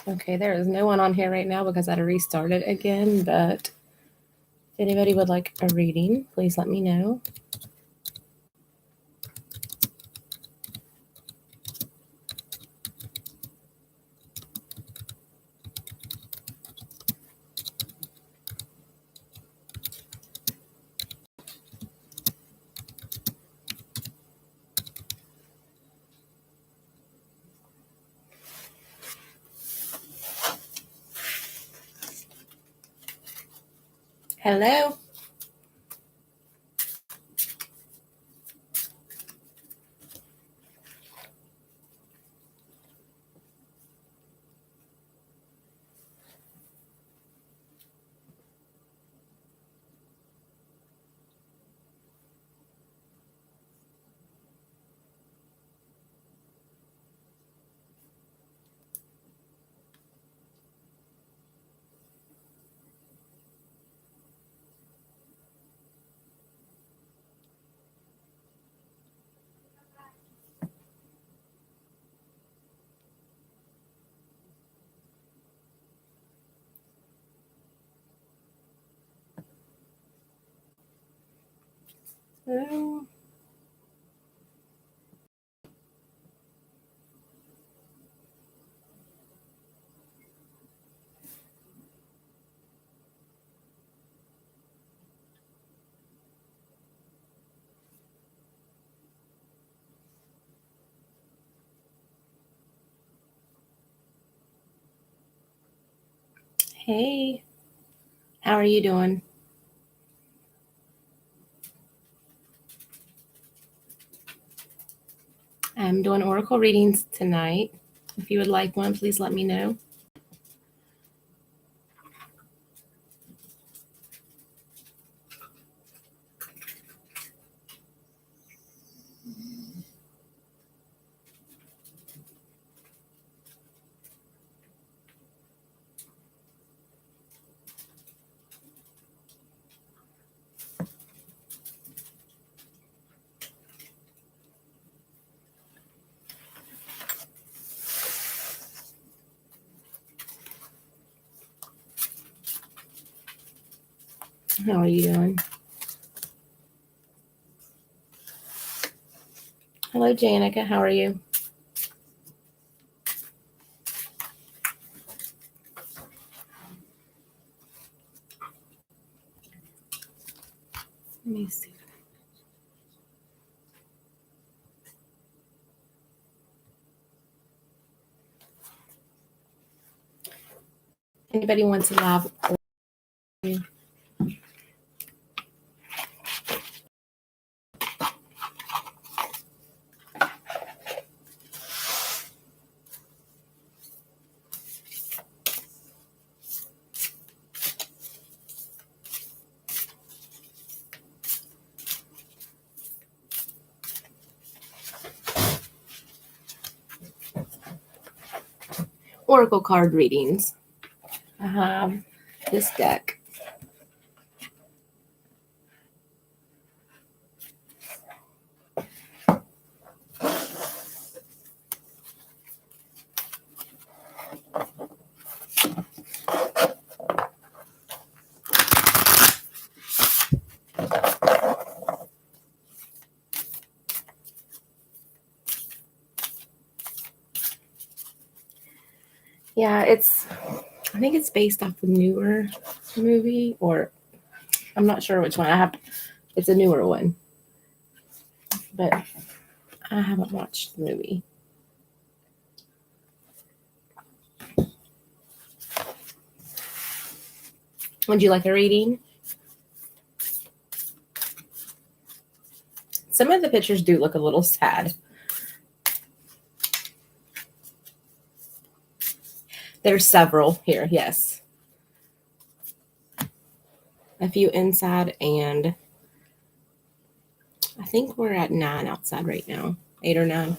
Okay, there is no one on here right now because I had to restart it again, but if anybody would like a reading, please let me know. Hello? Hello? Hey, how are you doing? I'm doing oracle readings tonight. If you would like one, please let me know. How are you doing? Hello, Janica. How are you? Let me see. Anybody wants to live? Oracle card readings. I have this deck. Yeah, I think it's based off the newer movie, or I'm not sure which one. It's a newer one, but I haven't watched the movie. Would you like a reading? Some of the pictures do look a little sad. There's several here, yes. A few inside, and I think we're at 9 outside right now. 8 or 9.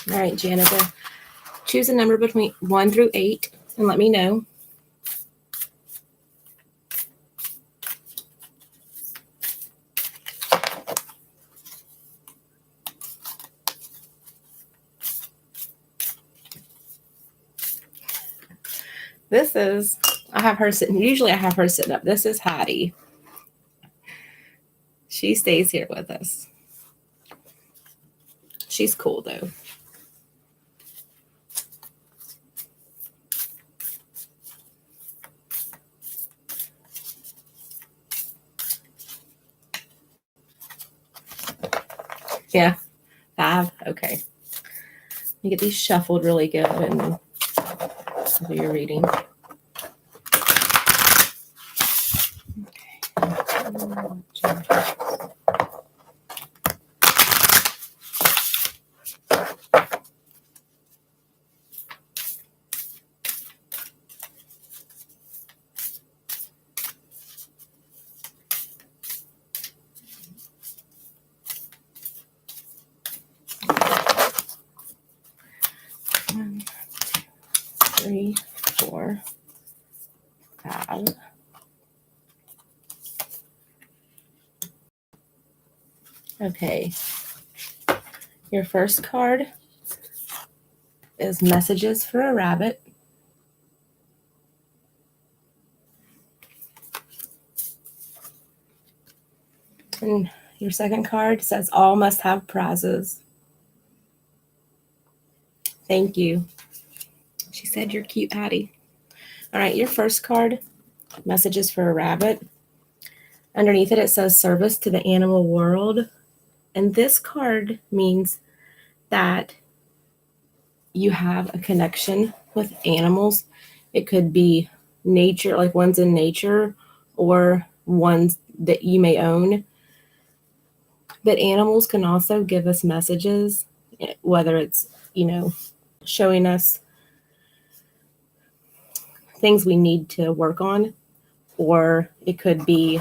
All right, Janica. Choose a number between 1 through 8 and let me know. This is, I have her sitting, usually I have her sitting up. This is Hattie. She stays here with us. She's cool though. Yeah, 5. Okay. Let me get these shuffled really good and do your reading. One, 2, 3, 4, 5. Okay. Your first card is Messages for a Rabbit. And your second card says All Must Have Prizes. Thank you. She said you're cute, Hattie. All right, your first card, Messages for a Rabbit. Underneath it, it says Service to the Animal World. And this card means that you have a connection with animals. It could be nature, like ones in nature, or ones that you may own. But animals can also give us messages, whether it's, showing us things we need to work on, or it could be,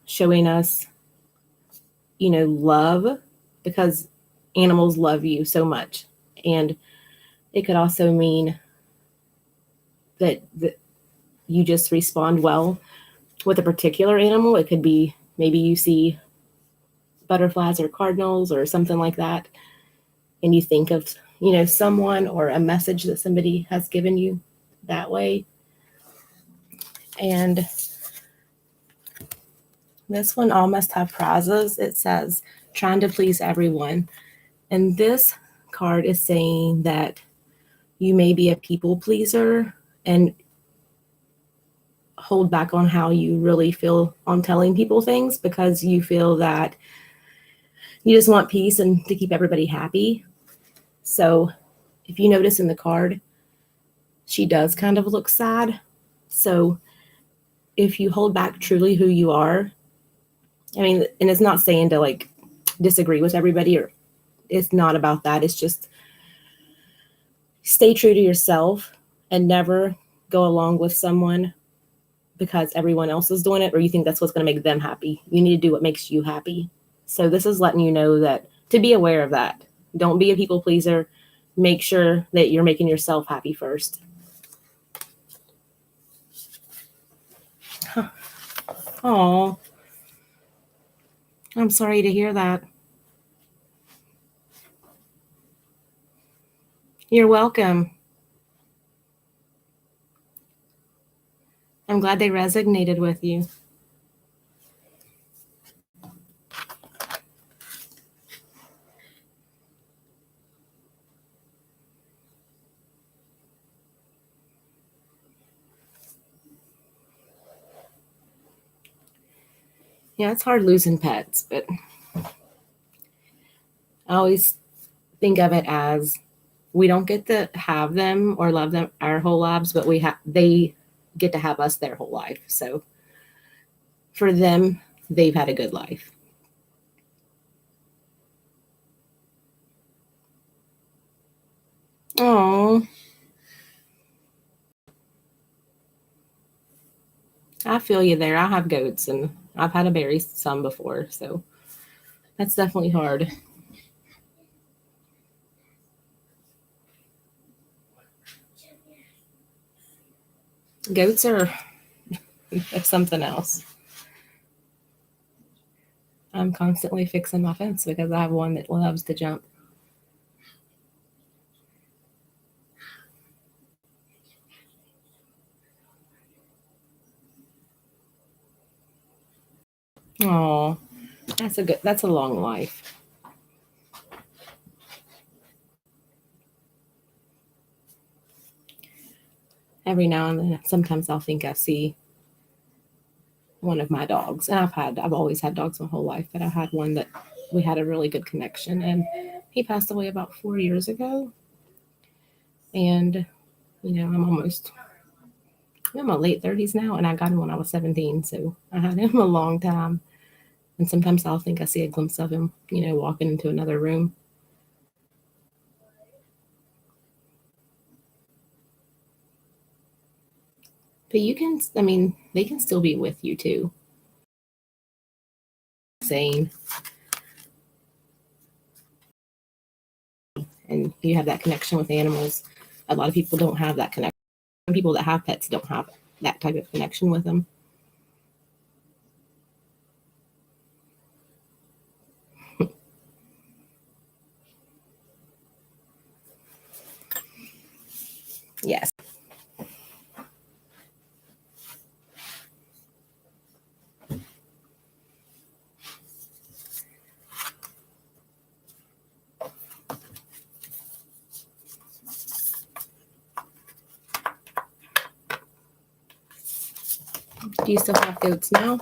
showing us, love, because animals love you so much. And it could also mean that you just respond well with a particular animal. It could be maybe you see butterflies or cardinals or something like that, and you think of, someone or a message that somebody has given you that way. And this one, All Must Have Prizes. It says, trying to please everyone. And this card is saying that you may be a people pleaser and hold back on how you really feel on telling people things, because you feel that you just want peace and to keep everybody happy. So if you notice in the card, she does kind of look sad. So if you hold back truly who you are, and it's not saying to disagree with everybody, or it's not about that. It's just stay true to yourself and never go along with someone because everyone else is doing it, or you think that's what's going to make them happy. You need to do what makes you happy. So this is letting you know that to be aware of that. Don't be a people pleaser. Make sure that you're making yourself happy first. Oh, I'm sorry to hear that. You're welcome. I'm glad they resonated with you. Yeah, it's hard losing pets, but I always think of it as we don't get to have them or love them our whole lives, but they get to have us their whole life. So for them, they've had a good life. Oh, I feel you there. I have goats and I've had to bury some before, so that's definitely hard. Goats are something else. I'm constantly fixing my fence because I have one that loves to jump. Oh, that's a long life. Every now and then, sometimes I'll think I see one of my dogs. And I've always had dogs my whole life, but I had one that we had a really good connection. And he passed away about 4 years ago. And, I'm in my late 30s now, and I got him when I was 17. So I had him a long time. And sometimes I'll think I see a glimpse of him, walking into another room. But they can still be with you too. Sane. And you have that connection with animals. A lot of people don't have that connection. People that have pets don't have that type of connection with them. Yes. Do you still have goats now?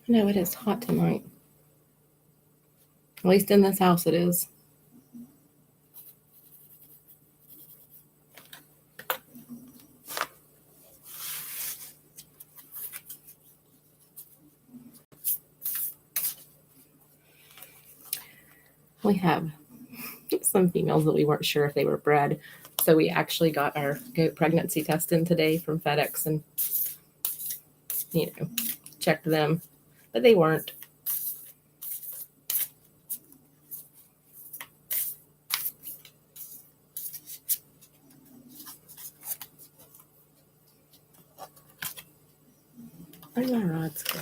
No, it is hot tonight. At least in this house it is. We have some females that we weren't sure if they were bred. So we actually got our goat pregnancy test in today from FedEx and, checked them, but they weren't. Where's my rods go?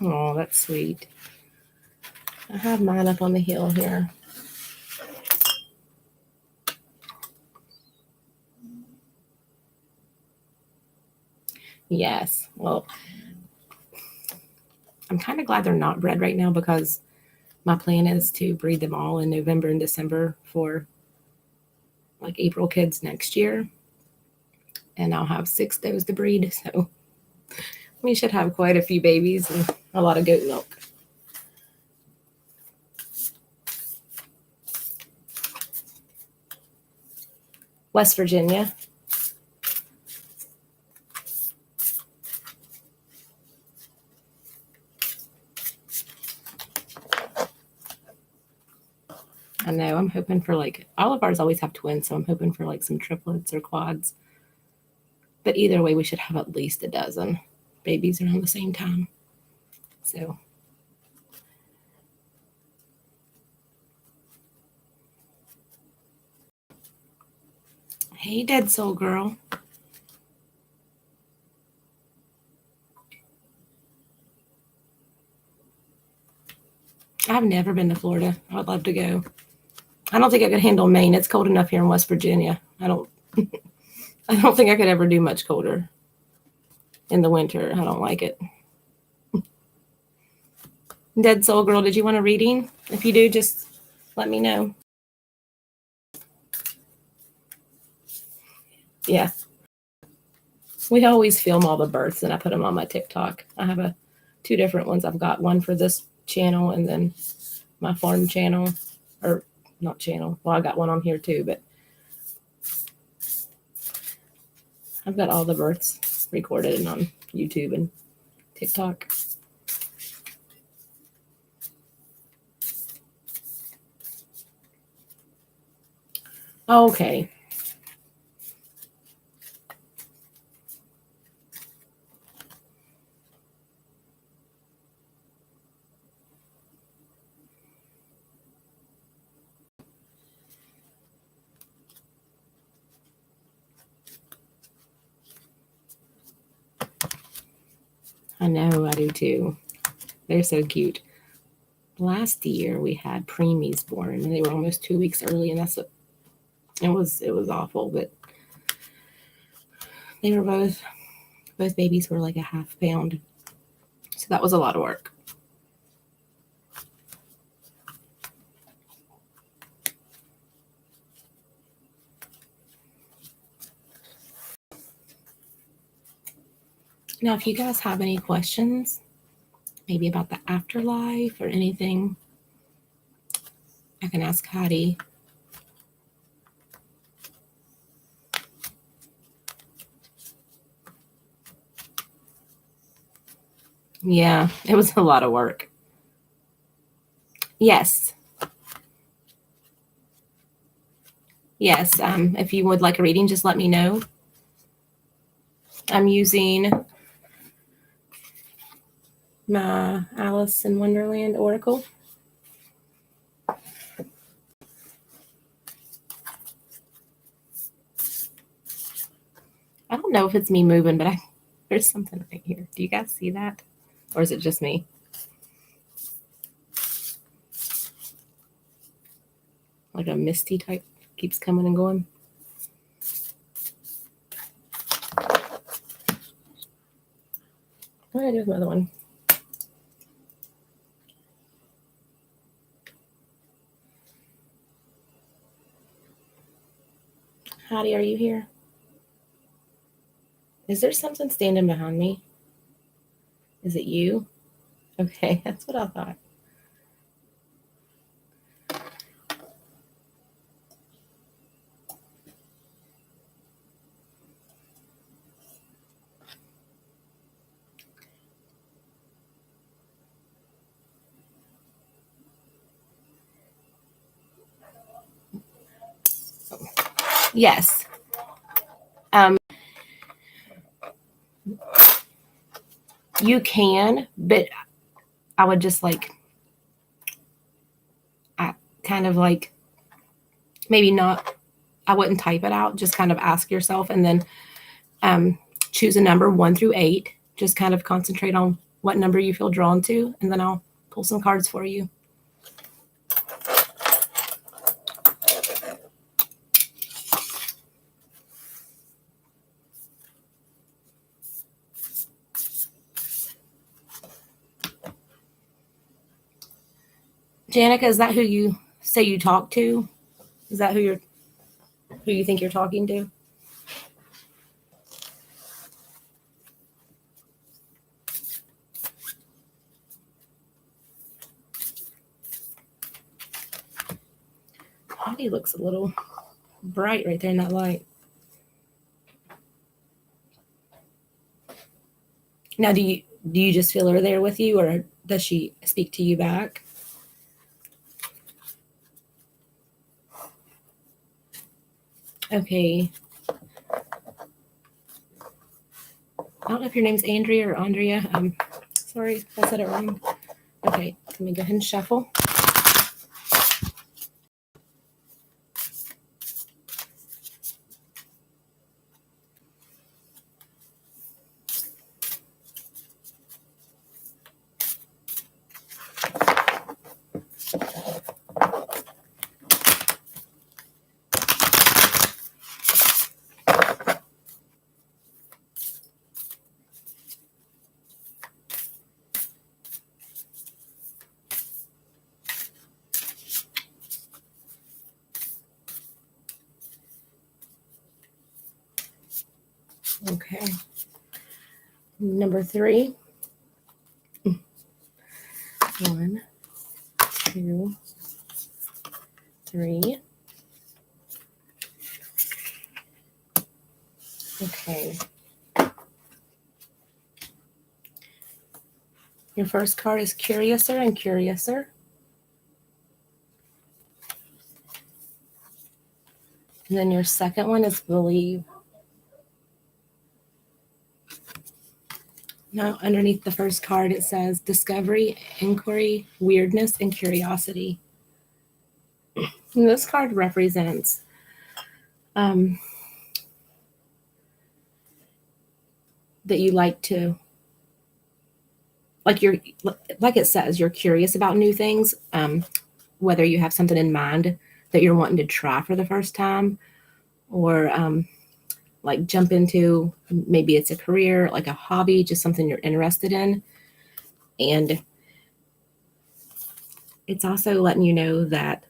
Oh, that's sweet. I have mine up on the hill here. Yes. Well, I'm kind of glad they're not bred right now because my plan is to breed them all in November and December for like April kids next year. And I'll have 6 does to breed. So we should have quite a few babies and a lot of goat milk. West Virginia. I know. I'm hoping for all of ours always have twins, so I'm hoping for some triplets or quads. But either way, we should have at least a dozen babies around the same time. So, hey, Dead Soul Girl. I've never been to Florida. I'd love to go. I don't think I could handle Maine. It's cold enough here in West Virginia. I don't think I could ever do much colder in the winter. I don't like it. Dead Soul Girl, did you want a reading? If you do, just let me know. Yeah. We always film all the births and I put them on my TikTok. I have 2 different ones. I've got one for this channel and then my farm channel, or not channel. Well, I got one on here too, but I've got all the births recorded and on YouTube and TikTok. Okay. I know, I do too. They're so cute. Last year we had preemies born, and they were almost 2 weeks early, and it was awful. But they were both babies were like a half pound, so that was a lot of work. Now, if you guys have any questions, maybe about the afterlife or anything, I can ask Hattie. Yeah, it was a lot of work. Yes. Yes. If you would like a reading, just let me know. I'm using my Alice in Wonderland Oracle. I don't know if it's me moving, but there's something right here. Do you guys see that? Or is it just me? Like a misty type keeps coming and going. What did I do with my other one? Hattie, are you here? Is there something standing behind me? Is it you? Okay, that's what I thought. Yes. You can, but I would just kind of like maybe not, I wouldn't type it out. Just kind of ask yourself and then choose a number 1 through 8. Just kind of concentrate on what number you feel drawn to, and then I'll pull some cards for you. Janica, is that who you say you talk to? Is that who you think you're talking to? Body looks a little bright right there in that light. Now, do you just feel her there with you, or does she speak to you back? Okay. I don't know if your name's Andrea or Andrea. Sorry if I said it wrong. Okay, let me go ahead and shuffle. Okay. Number 3. 1, 2, 3. Okay. Your first card is Curiouser and Curiouser. And then your second one is Believe. Now, underneath the first card, it says Discovery, Inquiry, Weirdness, and Curiosity. And this card represents that you like to like it says, you're curious about new things, whether you have something in mind that you're wanting to try for the first time, or like jump into, maybe it's a career, like a hobby, just something you're interested in. And it's also letting you know that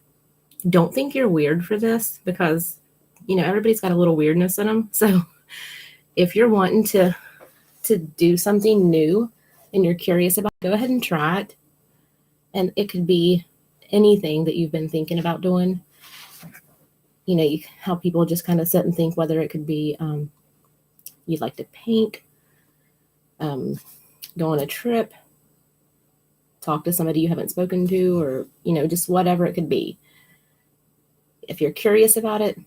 don't think you're weird for this, because everybody's got a little weirdness in them. So if you're wanting to do something new and you're curious about it, go ahead and try it. And it could be anything that you've been thinking about doing. How people just kind of sit and think, whether it could be you'd like to paint, go on a trip, talk to somebody you haven't spoken to, or just whatever it could be. If you're curious about it,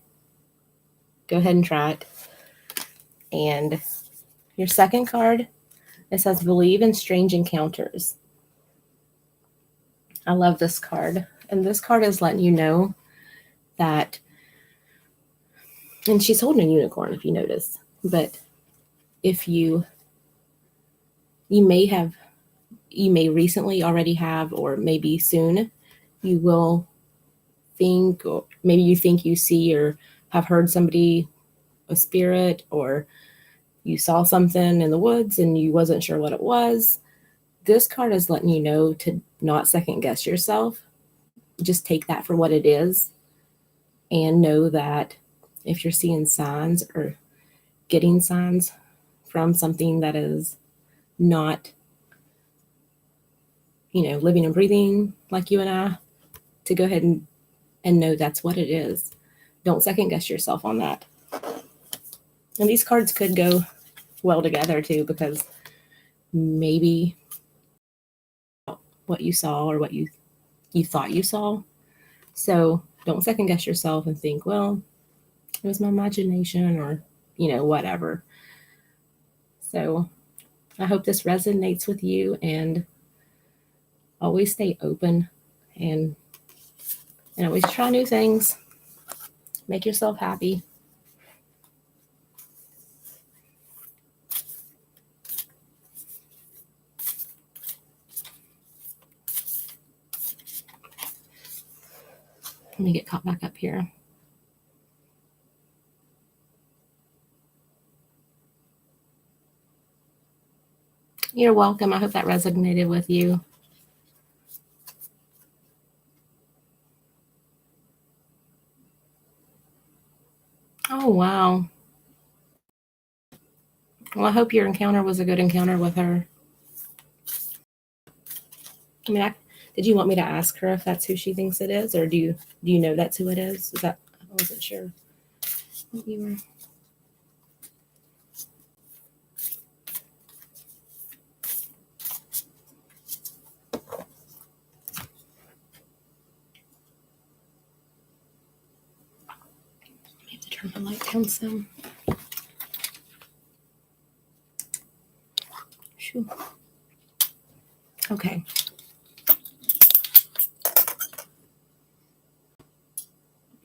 go ahead and try it. And your second card, it says believe in strange encounters. I love this card. And this card is letting you know that, and she's holding a unicorn, if you notice, but if you may recently already have, or maybe soon you will think, or maybe you think you see or have heard somebody, a spirit, or you saw something in the woods and you wasn't sure what it was. This card is letting you know to not second guess yourself. Just take that for what it is, and know that if you're seeing signs or getting signs from something that is not, living and breathing like you and I, to go ahead and know that's what it is. Don't second guess yourself on that. And these cards could go well together too, because maybe what you saw or what you thought you saw. So don't second guess yourself and think, well, it was my imagination, or whatever. So I hope this resonates with you, and always stay open, and always try new things. Make yourself happy. Let me get caught back up here. You're welcome. I hope that resonated with you. Oh, wow. Well, I hope your encounter was a good encounter with her. I mean, did you want me to ask her if that's who she thinks it is, or do you know that's who it is? I wasn't sure what you were. I have to turn the light down some. Shoo. Okay.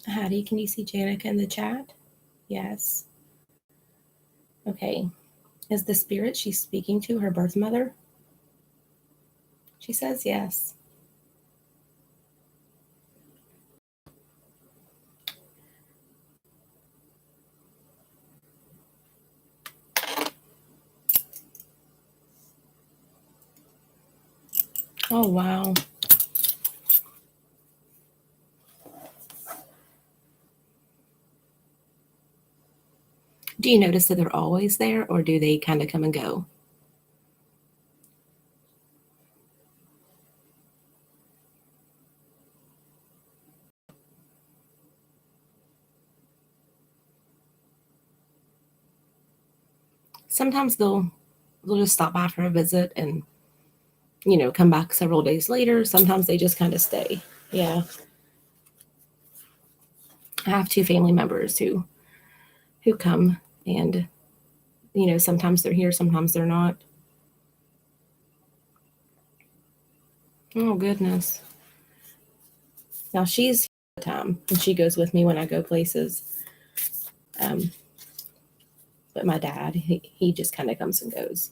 Hattie, can you see Janica in the chat? Yes. Okay. Is the spirit she's speaking to her birth mother? She says yes. Oh, wow. Do you notice that they're always there, or do they kind of come and go? Sometimes they'll just stop by for a visit and come back several days later. Sometimes they just kind of stay. Yeah. I have 2 family members who come, and sometimes they're here, sometimes they're not. Oh, goodness. Now she's here all the time, and she goes with me when I go places. But my dad, he just kind of comes and goes.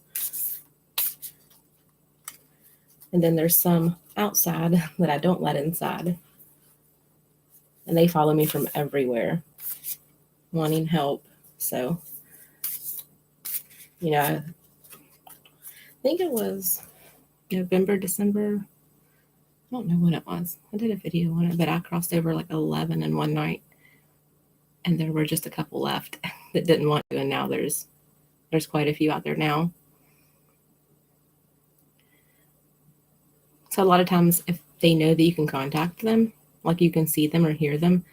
And then there's some outside that I don't let inside. And they follow me from everywhere, wanting help. So, I think it was November, December. I don't know when it was. I did a video on it, but I crossed over like 11 in one night. And there were just a couple left that didn't want to. And now there's quite a few out there now. So a lot of times if they know that you can contact them, like you can see them or hear them,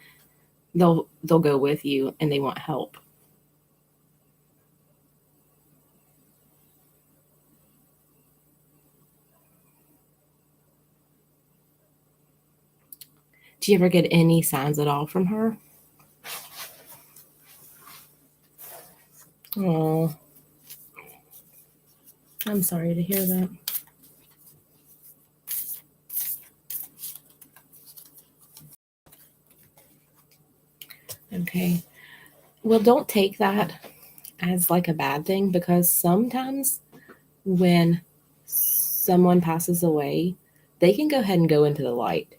they'll go with you and they want help. Do you ever get any signs at all from her? Oh, I'm sorry to hear that. Okay. Well, don't take that as like a bad thing, because sometimes when someone passes away, they can go ahead and go into the light.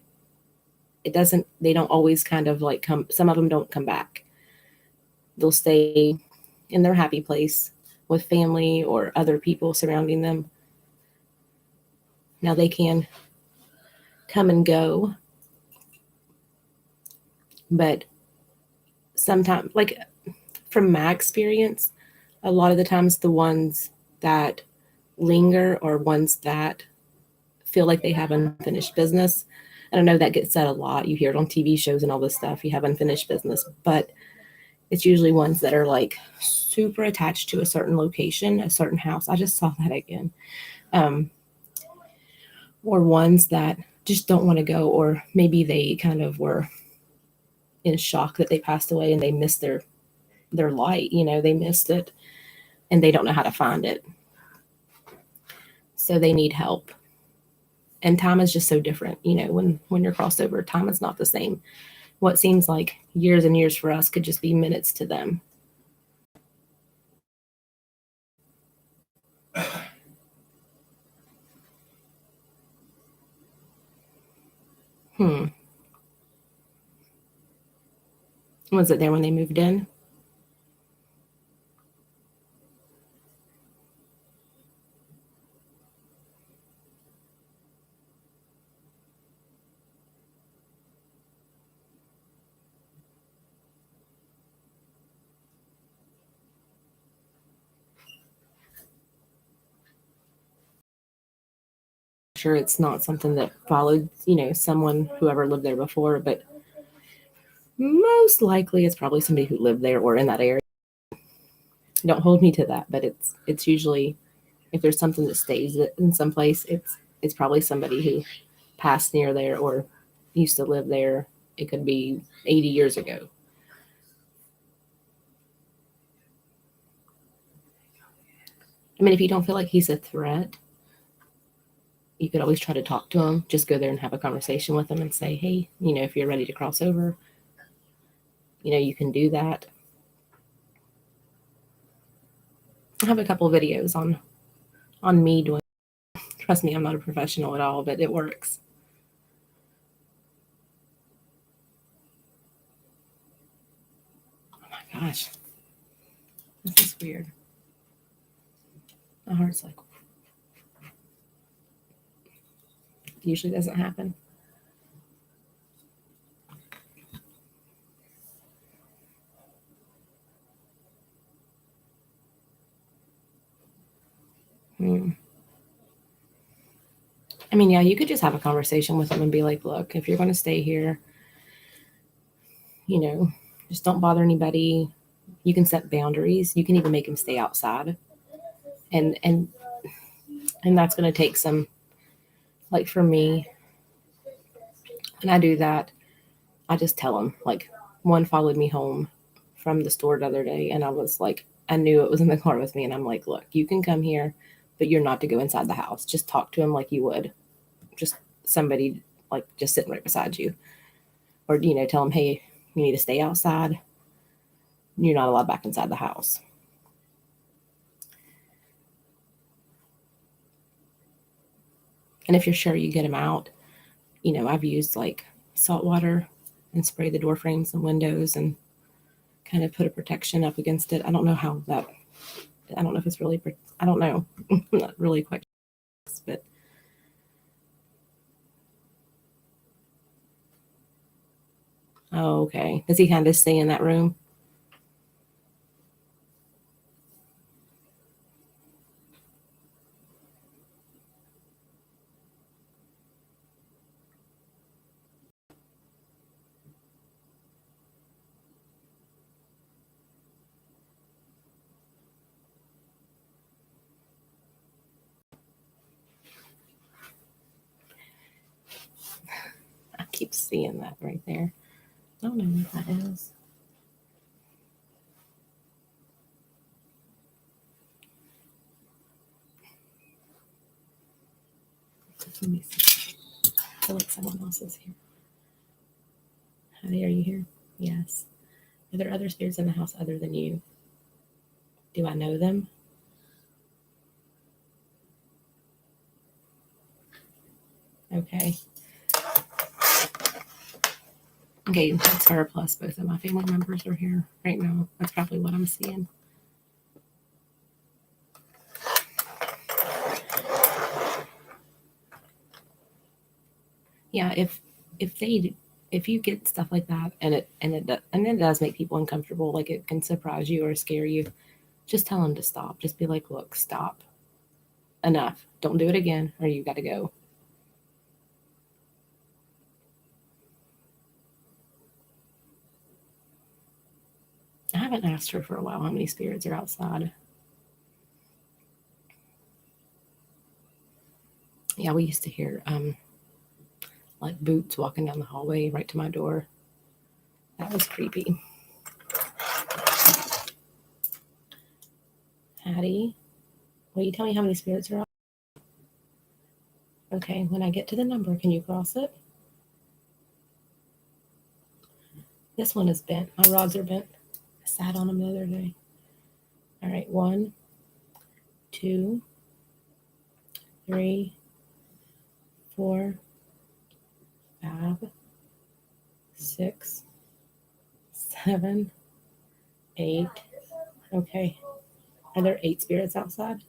They don't always kind of like some of them don't come back. They'll stay in their happy place with family or other people surrounding them. Now they can come and go, but sometimes, like from my experience, a lot of the times the ones that linger are ones that feel like they have unfinished business. And I know that gets said a lot. You hear it on TV shows and all this stuff. You have unfinished business, but it's usually ones that are like super attached to a certain location, a certain house. I just saw that again. Or ones that just don't want to go, or maybe they kind of were in shock that they passed away and they missed their light. They missed it and they don't know how to find it. So they need help. And time is just so different. When you're crossed over, time is not the same. What seems like years and years for us could just be minutes to them. Was it there when they moved in? Sure, it's not something that followed, someone whoever lived there before, but most likely it's probably somebody who lived there or in that area. Don't hold me to that, but it's usually, if there's something that stays in some place, it's probably somebody who passed near there or used to live there. It could be 80 years ago. I mean, if you don't feel like he's a threat, you could always try to talk to him. Just go there and have a conversation with him and say, hey, if you're ready to cross over, you can do that. I have a couple of videos on me doing it. Trust me, I'm not a professional at all, but it works. Oh my gosh. This is weird. My heart's like, usually doesn't happen. I mean, yeah, you could just have a conversation with them and be like, look, if you're going to stay here, just don't bother anybody. You can set boundaries. You can even make them stay outside. And that's going to take some, like for me, when I do that, I just tell them, like, one followed me home from the store the other day, and I was like, I knew it was in the car with me, and I'm like, look, you can come here, but you're not to go inside the house. Just talk to him like you would just somebody like just sitting right beside you. Or, tell him, hey, you need to stay outside. You're not allowed back inside the house. And if you're sure you get them out, I've used like salt water and spray the door frames and windows and kind of put a protection up against it. I don't know if it's really, I don't know. I'm not really quite sure, but oh, okay. Does he kind of stay in that room? I keep seeing that right there. I don't know what that is. Let me see. I feel like someone else is here. Hi, are you here? Yes. Are there other spirits in the house other than you? Do I know them? Okay. Okay, that's her plus both of my family members are here right now. That's probably what I'm seeing. Yeah, if you get stuff like that and it does make people uncomfortable, like it can surprise you or scare you, just tell them to stop. Just be like, look, stop. Enough. Don't do it again, or you got to go. I haven't asked her for a while how many spirits are outside. Yeah, we used to hear like boots walking down the hallway right to my door. That was creepy. Hattie, will you tell me how many spirits are out? Okay, when I get to the number, can you cross it? This one is bent. My rods are bent. I sat on them the other day. All right, 1, 2, 3, 4, 5, 6, 7, 8. Okay. Are there 8 spirits outside?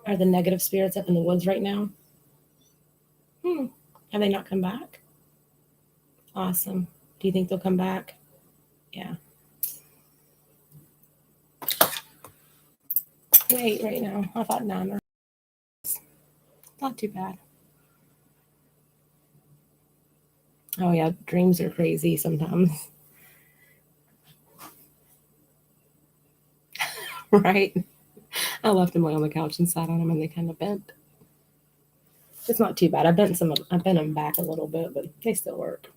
Are the negative spirits up in the woods right now? Have they not come back? Awesome. Do you think they'll come back? Yeah. 8 right now. I thought 9 or not too bad. Oh yeah, dreams are crazy sometimes. Right? I left them lay on the couch and sat on them and they kind of bent. It's not too bad. I bent them back a little bit, but they still work.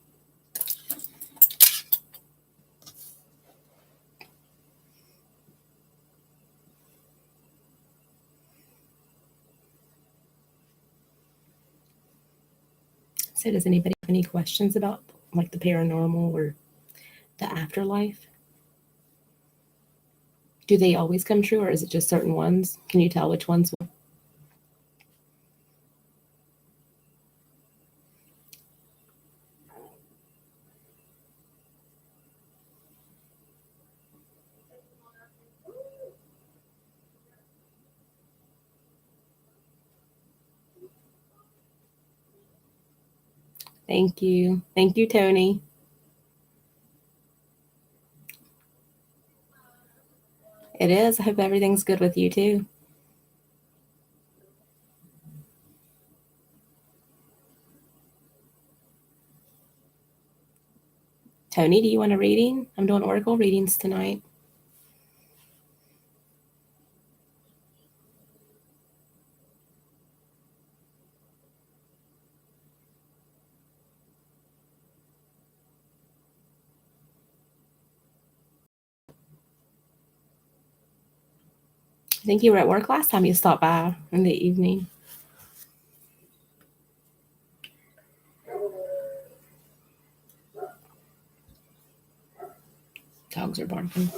So does anybody have any questions about like the paranormal or the afterlife? Do they always come true or is it just certain ones? Can you tell which ones? Thank you. Thank you, Tony. It is. I hope everything's good with you too. Tony, do you want a reading? I'm doing oracle readings tonight. I think you were at work last time you stopped by in the evening. Dogs are barking.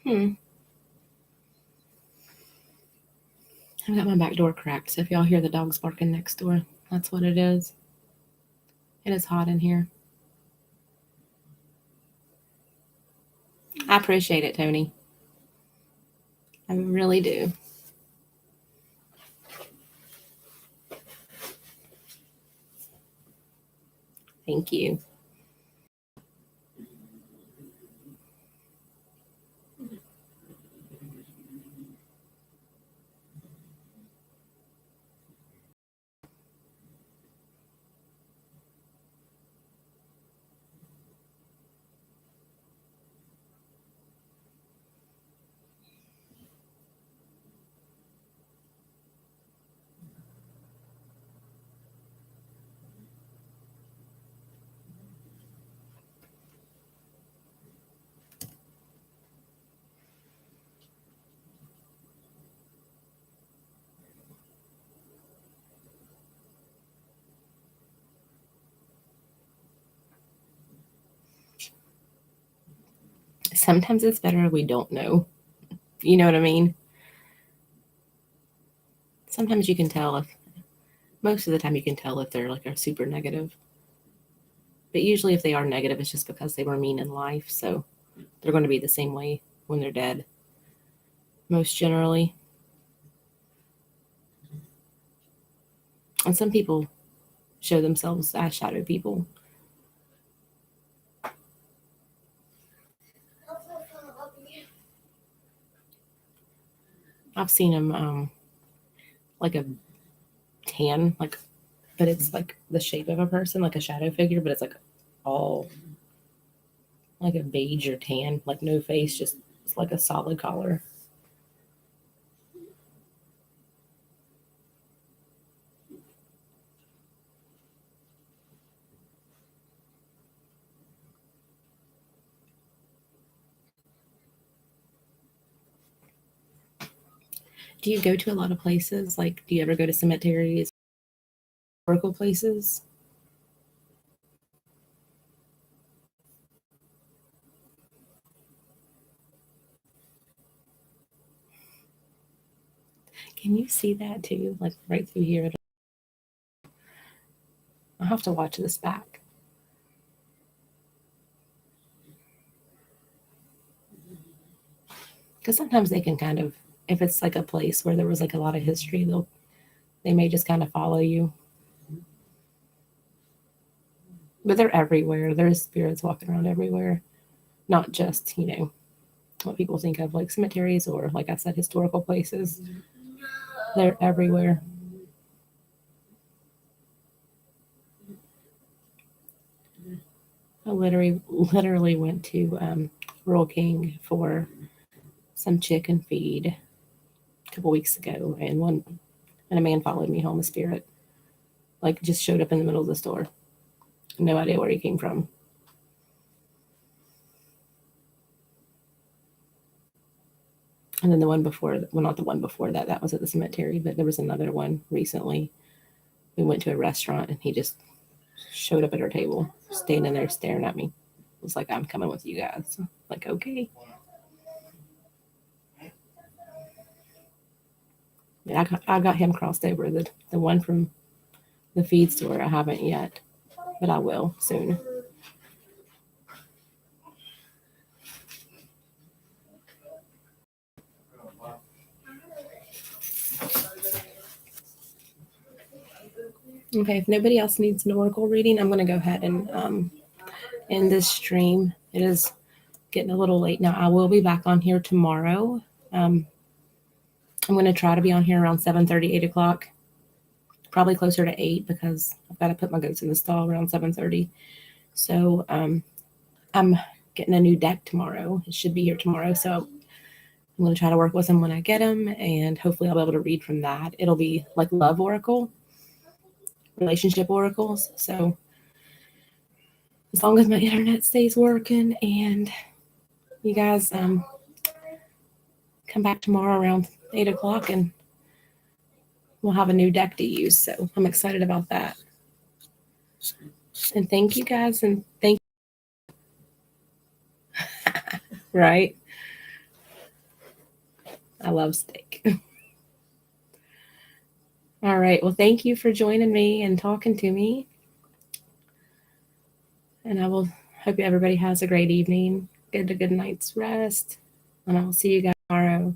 I've got my back door cracked, so if y'all hear the dogs barking next door, that's what it is. It is hot in here. I appreciate it, Tony. I really do. Thank you. Sometimes it's better we don't know. You know what I mean? Sometimes you can tell if, most of the time you can tell if they're like a super negative. But usually if they are negative, it's just because they were mean in life. So they're going to be the same way when they're dead. Most generally. And some people show themselves as shadow people. I've seen them like a tan, like, but it's like the shape of a person, like a shadow figure, but it's like all like a beige or tan, like no face, just it's like a solid color. Do you go to a lot of places? Like, do you ever go to cemeteries, historical places? Can you see that too? Like right through here. I'll have to watch this back. Because sometimes they can kind of, if it's like a place where there was like a lot of history, they may just kind of follow you. But they're everywhere. There's spirits walking around everywhere, not just, what people think of like cemeteries or, like I said, historical places. They're everywhere. I literally went to Rural King for some chicken feed a couple weeks ago, and a man followed me home. A spirit, like, just showed up in the middle of the store. No idea where he came from. And then the one before, well, not the one before that, that was at the cemetery, but there was another one recently. We went to a restaurant and he just showed up at our table, standing there staring at me. It was like, I'm coming with you guys. Like, okay. Yeah, I got him crossed over. The one from the feed store, I haven't yet, but I will soon. Okay, if nobody else needs an oracle reading, I'm going to go ahead and end this stream. It is getting a little late now. I will be back on here tomorrow. I'm going to try to be on here around 7:30, 8 o'clock, probably closer to 8 because I've got to put my goats in the stall around 7:30. So I'm getting a new deck tomorrow. It should be here tomorrow. So I'm going to try to work with them when I get them, and hopefully I'll be able to read from that. It'll be like love oracle, relationship oracles. So as long as my internet stays working and you guys come back tomorrow around 8 o'clock and we'll have a new deck to use. So I'm excited about that. And thank you guys. And thank right. I love steak. All right. Well, thank you for joining me and talking to me. And I will hope everybody has a great evening. Get a good night's rest. And I will see you guys tomorrow.